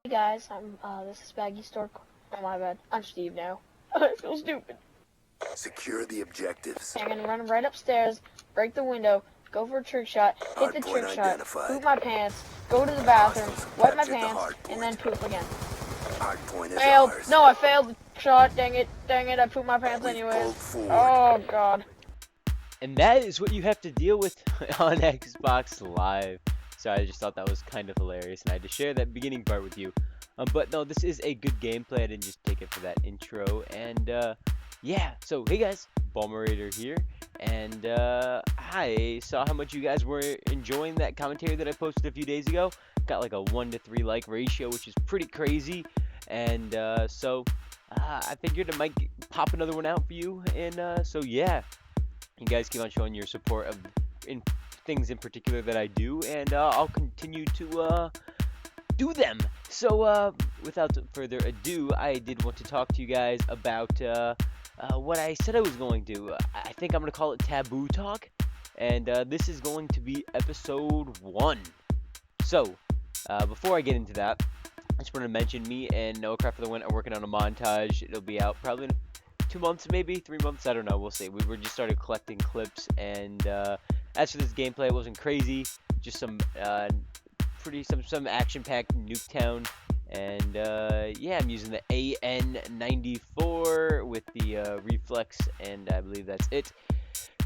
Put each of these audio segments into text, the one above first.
Hey guys, this is Baggy Stork. Oh my bad, I'm Steve now. I feel stupid. Secure the objectives. I'm gonna run right upstairs, break the window, go for a trick shot, hit the trick shot, poop my pants, go to the bathroom, wet my pants, and then poop again. Hardpoint is Failed. ours. No, I failed the shot. Dang it, I pooped my pants anyways. Oh god. And that is what you have to deal with on Xbox Live. So I just thought that was kind of hilarious, and I had to share that beginning part with you. But no, this is a good gameplay. I didn't just take it for that intro. And yeah, so hey guys, Palmerater here. And I saw how much you guys were enjoying that commentary that I posted a few days ago. Got like a 1 to 3 like ratio, which is pretty crazy. And so I figured I might pop another one out for you. And so yeah, you guys keep on showing your support of things in particular that I do, and I'll continue to do them. So without further ado, I did want to talk to you guys about what I said I was going to. I think I'm going to call it Taboo Talk, and this is going to be episode 1. So before I get into that, I just want to mention me and Noah Craft for the Win are working on a montage. It'll be out probably in 2 months, maybe 3 months. I don't know. We'll see. We were just started collecting clips, and as for this gameplay, it wasn't crazy. Just some some action-packed Nuketown, and yeah, I'm using the AN-94 with the reflex, and I believe that's it.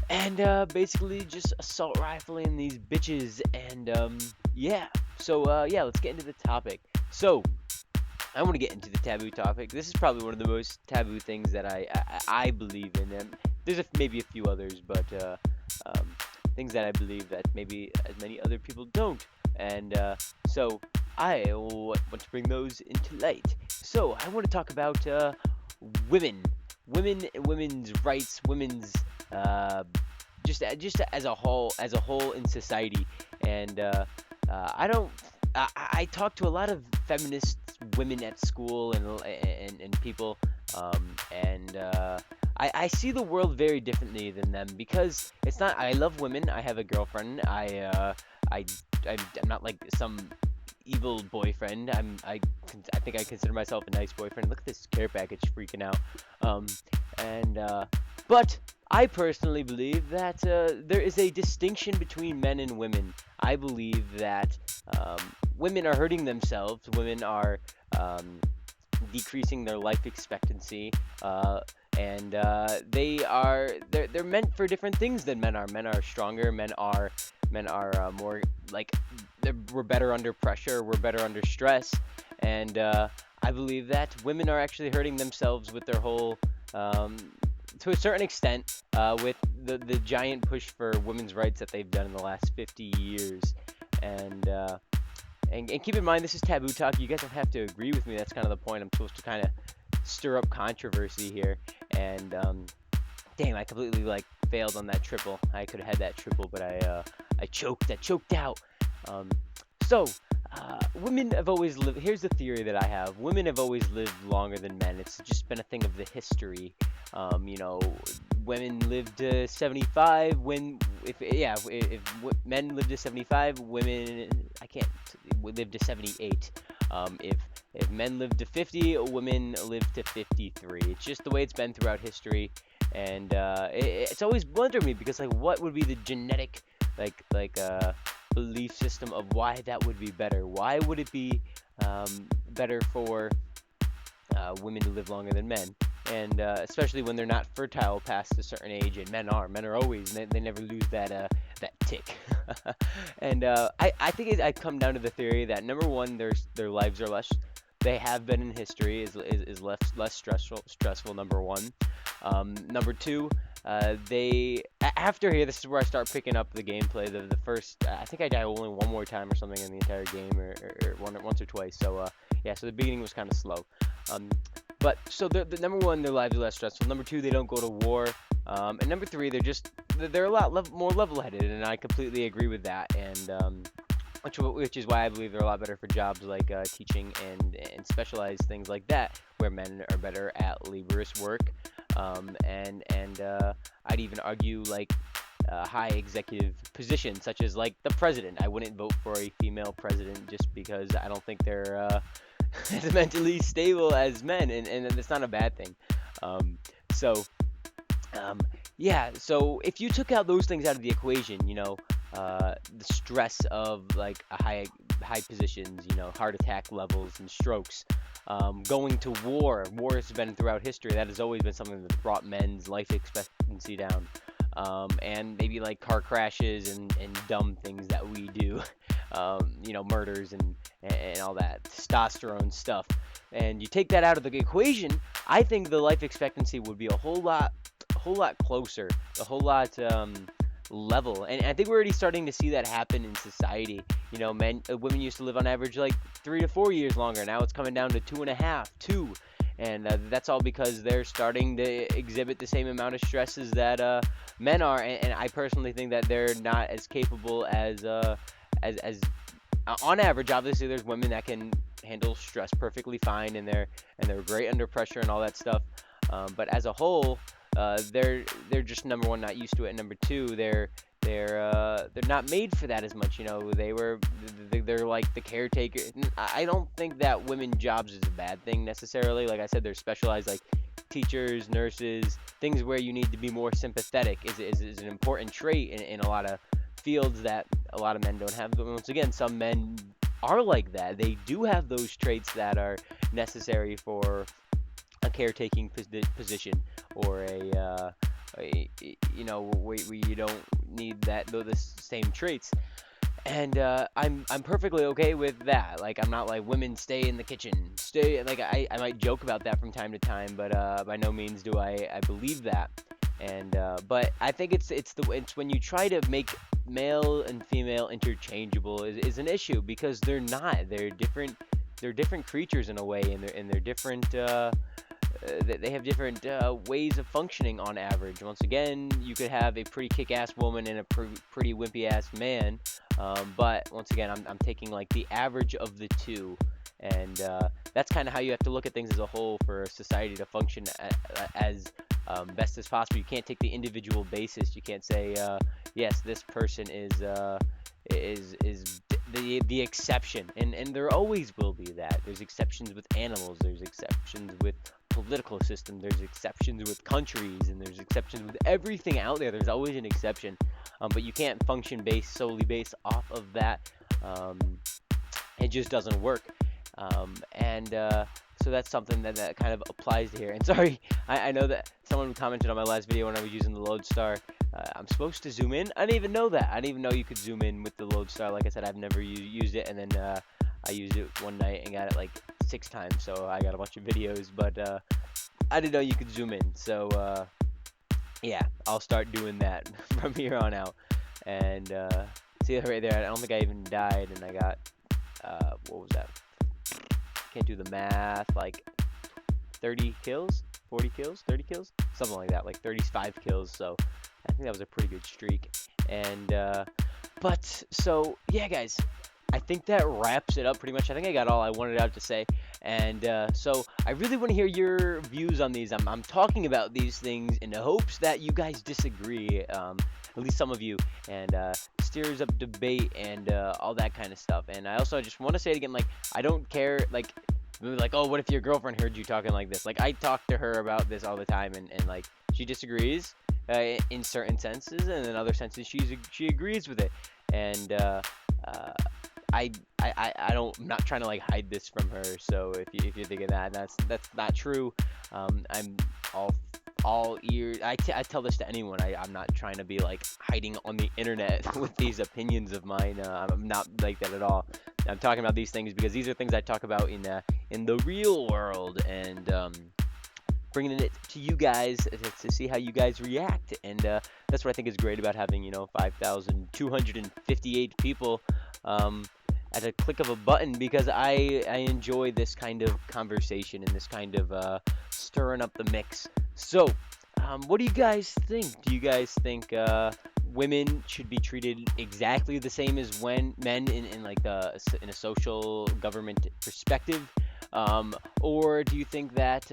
And basically just assault rifling these bitches, and yeah. So yeah, let's get into the topic. So I want to get into the taboo topic. This is probably one of the most taboo things that I believe in. There's maybe a few others, but things that I believe that maybe as many other people don't. And so I want to bring those into light. So I want to talk about women's rights, women's just as a whole in society. And I talk to a lot of feminist women at school and people, and I see the world very differently than them, because it's not. I love women. I have a girlfriend. I'm not like some evil boyfriend. I think I consider myself a nice boyfriend. Look at this care package freaking out. But I personally believe that there is a distinction between men and women. I believe that women are hurting themselves. Women are decreasing their life expectancy, and they're meant for different things than men are. Men are stronger. Men are more like we're better under pressure. We're better under stress, and I believe that women are actually hurting themselves with their whole. To a certain extent, with the giant push for women's rights that they've done in the last 50 years. And keep in mind, this is Taboo Talk. You guys don't have to agree with me. That's kind of the point. I'm supposed to kind of stir up controversy here. And damn, I completely failed on that triple. I could have had that triple, but I choked. I choked out. So women have always lived. Here's the theory that I have. Women have always lived longer than men. It's just been a thing of the history. Women lived to 75. If men lived to 75, women live to 78. If men lived to 50, women live to 53. It's just the way it's been throughout history, and it's always wondered me, because what would be the genetic belief system of why that would be better? Why would it be better for women to live longer than men? And especially when they're not fertile past a certain age, and men are always, they never lose that tick. And I think I come down to the theory that, number one, their lives are less, they have been in history, is less stressful. Number one. Number two, after here, this is where I start picking up the gameplay. The first, I think I died only one more time or something in the entire game, or once or twice. So yeah, so the beginning was kind of slow. But so the number one, their lives are less stressful. Number two, they don't go to war. And number three, they're a lot more level-headed, and I completely agree with that. And which is why I believe they're a lot better for jobs like teaching and specialized things like that, where men are better at laborious work. And I'd even argue high executive positions, such as the president. I wouldn't vote for a female president just because I don't think they're as mentally stable as men, and it's not a bad thing. Um, so um, yeah, so if you took out those things out of the equation, the stress of like a high positions, heart attack levels and strokes, going to war. War has been throughout history. That has always been something that brought men's life expectancy down. And maybe like car crashes and dumb things that we do, murders and all that testosterone stuff. And you take that out of the equation, I think the life expectancy would be a whole lot closer, a whole lot level. And I think we're already starting to see that happen in society. Women used to live on average like 3 to 4 years longer. Now it's coming down to 2.5, 2. And that's all because they're starting to exhibit the same amount of stresses that men are. And I personally think that they're not as capable as on average. Obviously, there's women that can handle stress perfectly fine, and they're great under pressure and all that stuff. But as a whole, they're just number one not used to it, and number two they're not made for that as much. They're like the caretaker. I don't think that women jobs is a bad thing necessarily. Like I said, they're specialized like teachers, nurses, things where you need to be more sympathetic is an important trait in a lot of fields that a lot of men don't have. But once again, some men are like that. They do have those traits that are necessary for a caretaking position, or where you don't need the same traits. And I'm perfectly okay with that. Like, I'm not like, women stay in the kitchen, stay, like, I might joke about that from time to time, but by no means do I believe that. And but I think it's when you try to make male and female interchangeable is an issue, because they're different creatures in a way, and they're different. They have different ways of functioning on average. Once again, you could have a pretty kick-ass woman and a pretty wimpy-ass man, but once again, I'm taking like the average of the two, and that's kind of how you have to look at things as a whole for society to function as best as possible. You can't take the individual basis. You can't say, yes, this person is the exception, and there always will be that. There's exceptions with animals, there's exceptions with political systems, there's exceptions with countries, and there's exceptions with everything out there. There's always an exception, but you can't function solely based off of that. It just doesn't work. So that's something that kind of applies to here. And sorry, I know that someone commented on my last video when I was using the Lodestar. I'm supposed to zoom in. I didn't even know that. I didn't even know you could zoom in with the Lodestar. Like I said, I've never used it, and then I used it one night and got it like 6 times. So I got a bunch of videos, but I didn't know you could zoom in. So yeah, I'll start doing that from here on out. And see that right there? I don't think I even died, and I got what was that? Can't do the math. Like 30 kills, 40 kills, 30 kills, something like that. Like 35 kills. So I think that was a pretty good streak. And but so yeah, guys, I think that wraps it up pretty much. I think I got all I wanted out to say. And so I really want to hear your views on these. I'm talking about these things in the hopes that you guys disagree, at least some of you, and stirs up debate and all that kind of stuff. And I also just want to say it again, like, I don't care, like, oh, what if your girlfriend heard you talking like this? Like, I talk to her about this all the time, and like, she disagrees in certain senses, and in other senses she agrees with it. And I'm not trying to like hide this from her. So if you're thinking that's not true, I'm all ears. I tell this to anyone. I'm not trying to be like hiding on the internet with these opinions of mine. I'm not like that at all. I'm talking about these things because these are things I talk about in the real world, and bringing it to you guys to see how you guys react. And that's what I think is great about having 5,258 people at a click of a button, because I enjoy this kind of conversation and this kind of stirring up the mix. So what do you guys think? Do you guys think women should be treated exactly the same as men in like in a social government perspective? Or do you think that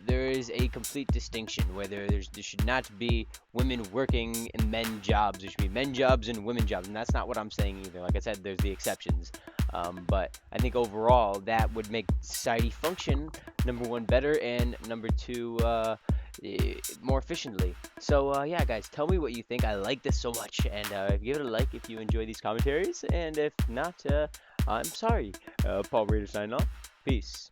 there is a complete distinction where there should not be women working in men jobs? There should be men jobs and women jobs, and that's not what I'm saying either. Like I said, there's the exceptions. But I think overall that would make society function, number one, better, and number two, more efficiently. So yeah, guys, tell me what you think. I like this so much, and give it a like if you enjoy these commentaries, and if not, I'm sorry. Palmerater signing off. Peace.